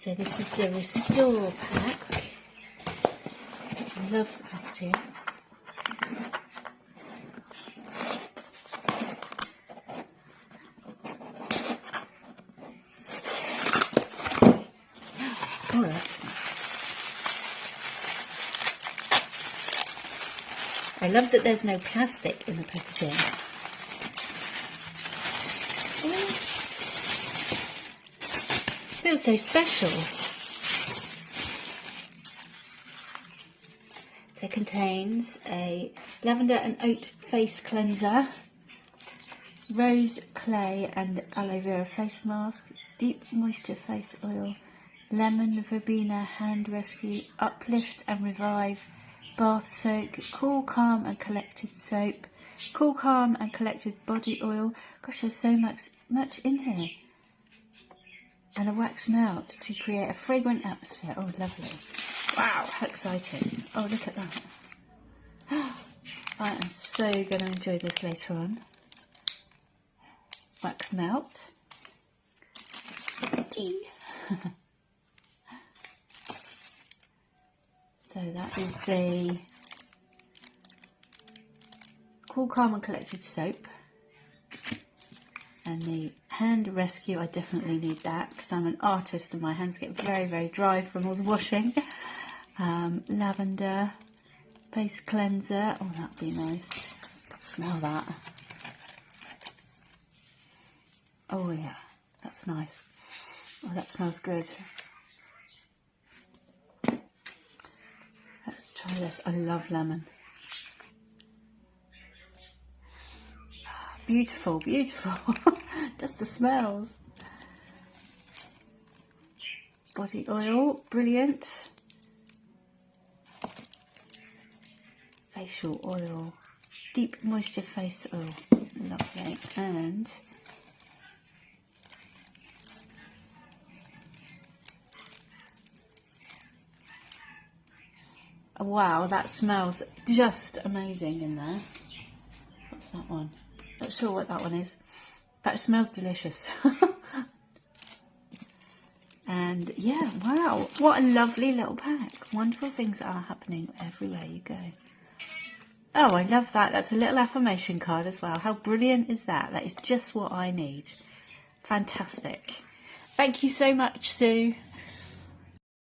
So this is the Restore pack. I love the packaging. Oh, that's nice. I love that there's no plastic in the packaging. Feels so special. So it contains a lavender and oat face cleanser, rose clay and aloe vera face mask, deep moisture face oil, lemon verbena hand rescue, uplift and revive, bath soak, cool, calm and collected soap, cool, calm and collected body oil. Gosh, there's so much in here. And a wax melt to create a fragrant atmosphere. Oh, lovely. Wow, how exciting. Oh, look at that. I am so going to enjoy this later on. Wax melt. Tea. So that is the Cool, Calm and Collected soap. And the hand rescue, I definitely need that because I'm an artist and my hands get very, very dry from all the washing. Lavender face cleanser. Oh, that'd be nice. Smell that. Oh yeah, that's nice. Oh, that smells good. Let's try this. I love lemon. Beautiful, beautiful. Just the smells. Body oil, brilliant. Facial oil, deep moisture face oil, lovely. And wow, that smells just amazing in there. What's that one? Not sure what that one is. That smells delicious. And yeah, wow, what a lovely little pack. Wonderful things are happening everywhere you go. Oh, I love that. That's a little affirmation card as well. How brilliant is that? That is just what I need. Fantastic. Thank you so much, Sue.